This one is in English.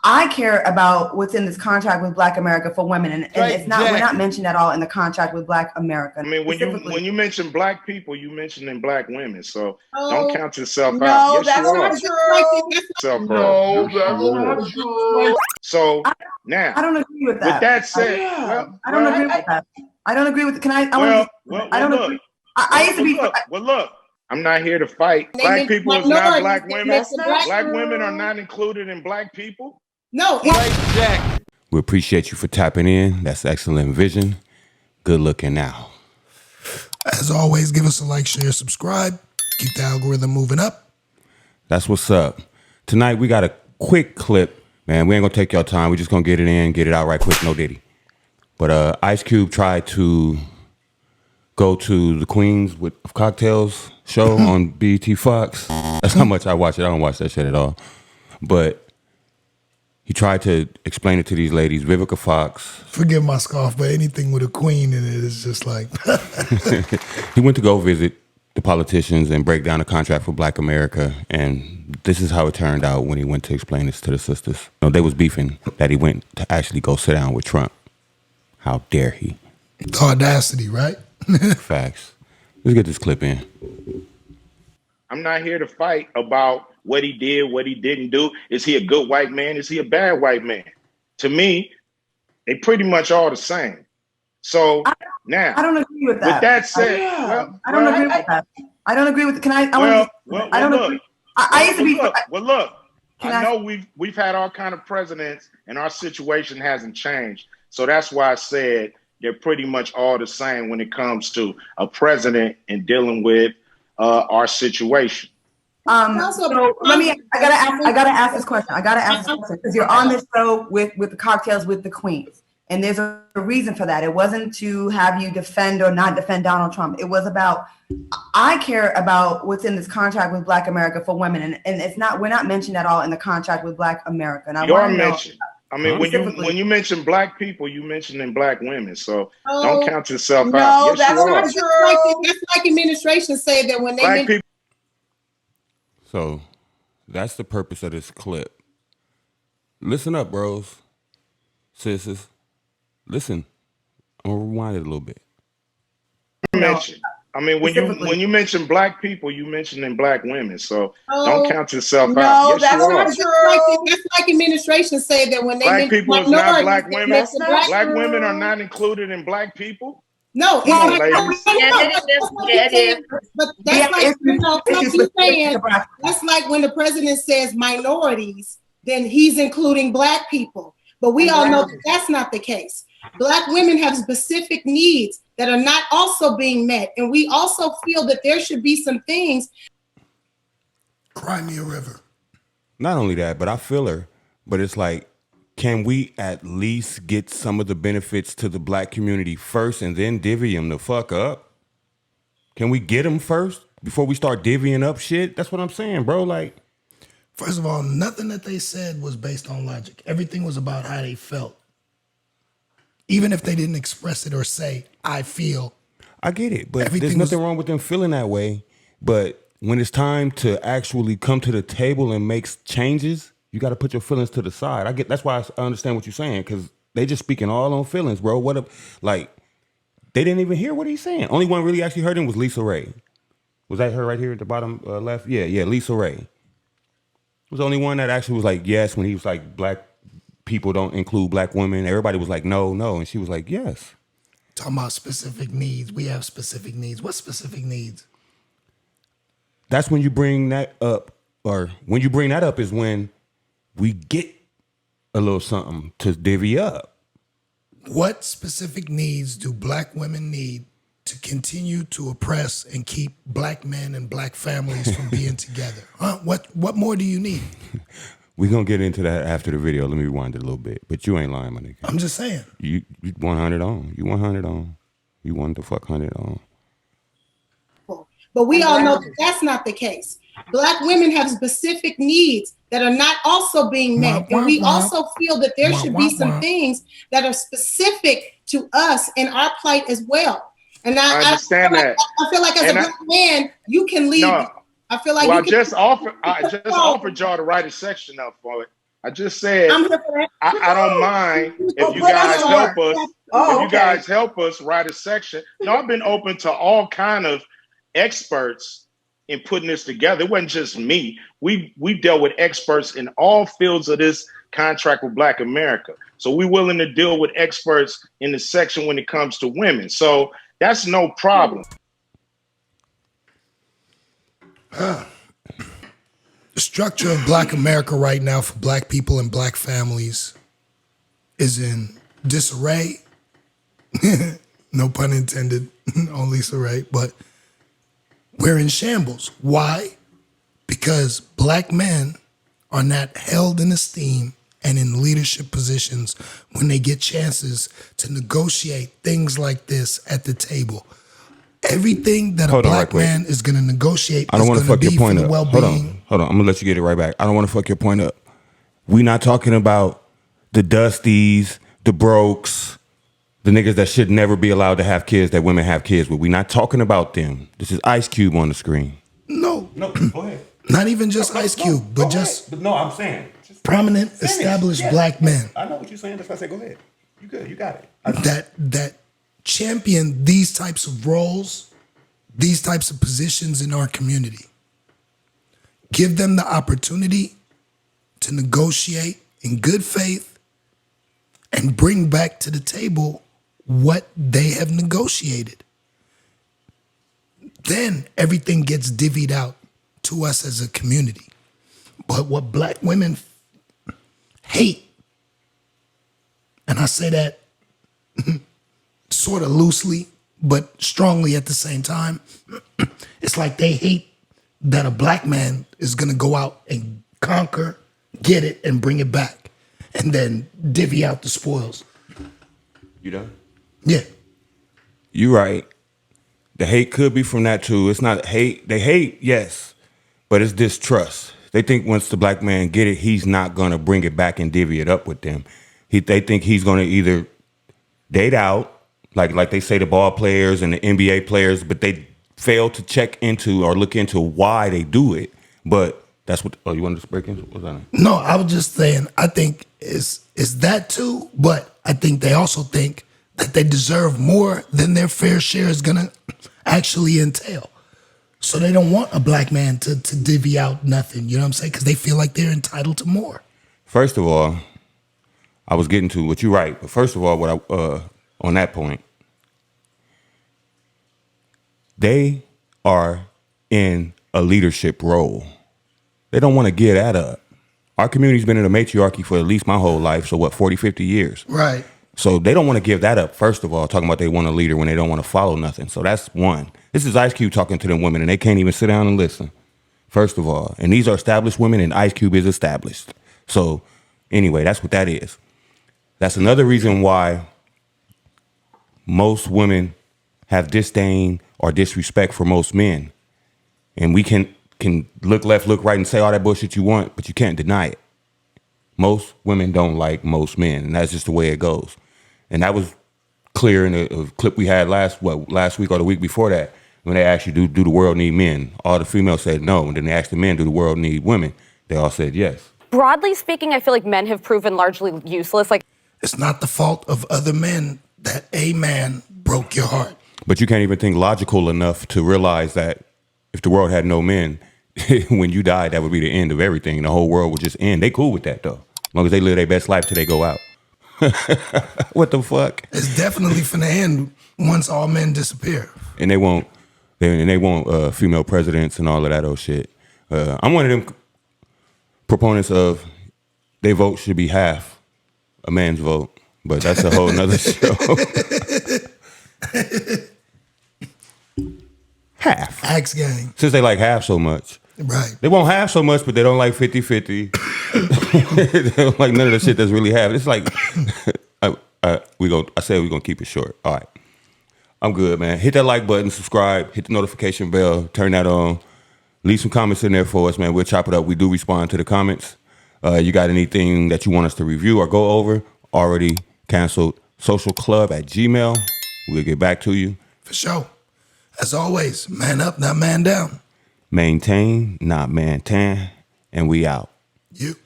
I care about what's in this contract with Black America for women, and it's not. We're not mentioned at all in the contract with Black America. I mean, when you mention black people, you mentioning black women, so don't count yourself out. Yes, you are. No, that's not true. So now, I don't agree with that. With that said, I don't agree with that. I don't agree with. Can I? I don't agree. I used to be. Well, look. I'm not here to fight. Black people is not black women. Black women are not included in black people. No. Jack. We appreciate you for tapping in. That's excellent vision. Good looking now. As always, give us a like, share, subscribe. Keep the algorithm moving up. That's what's up. Tonight we got a quick clip. Man, we ain't gonna take your time. We just gonna get it in, get it out right quick. No diddy. But Ice Cube tried to go to the Queens with Cocktails show on BET Fox. That's how much I watch it. I don't watch that shit at all. But he tried to explain it to these ladies. Vivica Fox. Forgive my scoff, but anything with a queen in it is just like... He went to go visit the politicians and break down the contract for Black America. And this is how it turned out when he went to explain this to the sisters. No, they was beefing that he went to actually go sit down with Trump. How dare he? It's audacity, right? Facts. Let's get this clip in. I'm not here to fight about what he did, what he didn't do. Is he a good white man? Is he a bad white man? To me, they pretty much all the same. So now, I don't agree with that. With that said, I don't agree with that. I don't agree with. Can I? I don't agree. I used to be. Look. I know we've had all kind of presidents, and our situation hasn't changed. So that's why I said they're pretty much all the same when it comes to a president and dealing with our situation. So let me. I gotta ask this question. Because you're on this show with the Cocktails with the Queens, and there's a reason for that. It wasn't to have you defend or not defend Donald Trump. It was about I care about what's in this contract with Black America for women, and it's not. We're not mentioned at all in the contract with Black America. And you are mentioned. I mean, when you mention black people, you mentioning black women. So don't count yourself out. No, that's not true. That's like administration said that when they black people. So that's the purpose of this clip. Listen up, bros, sisters. Listen. I'm gonna rewind it a little bit. I mean, when you mention black people, you mentioning black women. So don't count yourself out. No, that's not true. That's like administration said that when they black people is not black women. Black women are not included in black people. No, it's but that's like that's like when the president says minorities, then he's including black people. But we all know that that's not the case. Black women have specific needs that are not also being met. And we also feel that there should be some things. Cry me a river. Not only that, but I feel her. But it's like, can we at least get some of the benefits to the black community first and then divvy them the fuck up? Can we get them first before we start divvying up shit? That's what I'm saying, bro. Like, first of all, nothing that they said was based on logic. Everything was about how they felt. Even if they didn't express it or say, I feel. I get it, but there's nothing wrong with them feeling that way. But when it's time to actually come to the table and make changes, you got to put your feelings to the side. That's why I understand what you're saying, because they just speaking all on feelings, bro. They didn't even hear what he's saying. Only one really actually heard him was Lisa Ray. Was that her right here at the bottom left? Yeah, Lisa Ray. Was the only one that actually was like, yes, when he was like, black people don't include black women. Everybody was like, no. And she was like, yes. Talking about specific needs. We have specific needs. What specific needs? That's when you bring that up, or when you bring that up is when we get a little something to divvy up. What specific needs do black women need to continue to oppress and keep black men and black families from being together? Huh? What more do you need? We're going to get into that after the video. Let me rewind it a little bit. But you ain't lying, my nigga. I'm just saying. You 100 on. You 100 on. You 100 on. But we all know that that's not the case. Black women have specific needs that are not also being met. And we also feel that there should be some things that are specific to us and our plight as well. And I understand that. I feel like as a black man, you can lead. No. I feel like I just offered y'all to write a section up for it. I just said I'm here for that. I don't mind if you but guys I'm help us. Oh, If you okay. guys help us write a section. No, I've been open to all kind of experts in putting this together. It wasn't just me. We dealt with experts in all fields of this contract with Black America. So we're willing to deal with experts in the section when it comes to women. So that's no problem. The structure of Black America right now for Black people and Black families is in disarray. No pun intended, only disarray, but we're in shambles. Why? Because Black men are not held in esteem and in leadership positions when they get chances to negotiate things like this at the table. Everything that a Black man is going to negotiate is going to be for the well-being. Hold on. I'm going to let you get it right back. I don't want to fuck your point up. We're not talking about the Dusties, the Brokes, the niggas that should never be allowed to have kids that women have kids with. We're not talking about them. This is Ice Cube on the screen. No, go ahead. Not even just Ice Cube, but just I'm saying prominent, established Black men. I know what you're saying. That's why I said go ahead. You good. You got it. That champion these types of roles, these types of positions in our community. Give them the opportunity to negotiate in good faith and bring back to the table what they have negotiated. Then everything gets divvied out to us as a community. But what Black women hate, and I say that sort of loosely, but strongly at the same time, it's like they hate that a Black man is gonna go out and conquer, get it, and bring it back, and then divvy out the spoils. You done? Yeah. You right. The hate could be from that too. It's not hate. They hate, yes, but it's distrust. They think once the Black man get it, he's not gonna bring it back and divvy it up with them. They think he's gonna either date out, like they say the ball players and the NBA players, but they fail to check into or look into why they do it. But that's what. Oh, you wanted to break into? What's that? No, I was just saying. I think it's that too, but I think they also think that they deserve more than their fair share is gonna actually entail. So they don't want a Black man to divvy out nothing. You know what I'm saying? Because they feel like they're entitled to more. First of all, I was getting to what you're right, but first of all, what I on that point, they are in a leadership role. They don't want to give that up. Our community's been in a matriarchy for at least my whole life, so what, 40, 50 years? Right. So they don't want to give that up, first of all, talking about they want a leader when they don't want to follow nothing. So that's one. This is Ice Cube talking to them women, and they can't even sit down and listen, first of all. And these are established women, and Ice Cube is established. So anyway, that's what that is. That's another reason why most women have disdain or disrespect for most men. And we can look left, look right, and say all that bullshit you want, but you can't deny it. Most women don't like most men, and that's just the way it goes. And that was clear in a clip we had last week or the week before that, when they asked you, do the world need men? All the females said no, and then they asked the men, do the world need women? They all said yes. Broadly speaking, I feel like men have proven largely useless. Like, it's not the fault of other men that a man broke your heart. But you can't even think logical enough to realize that if the world had no men, when you died, that would be the end of everything. And the whole world would just end. They cool with that, though. As long as they live their best life till they go out. What the fuck? It's definitely finna end once all men disappear. And they won't female presidents and all of that old shit. I'm one of them proponents of their vote should be half a man's vote. But that's a whole nother show. Half. Axe gang. Since they like half so much. Right. They won't half so much, but they don't like 50-50. They don't like none of the shit that's really half. It's like, I said we're going to keep it short. All right. I'm good, man. Hit that like button, subscribe, hit the notification bell, turn that on. Leave some comments in there for us, man. We'll chop it up. We do respond to the comments. You got anything that you want us to review or go over? Already canceled. socialclub@gmail.com. We'll get back to you. For sure. As always, man up, not man down. Maintain, not maintain. And we out. You.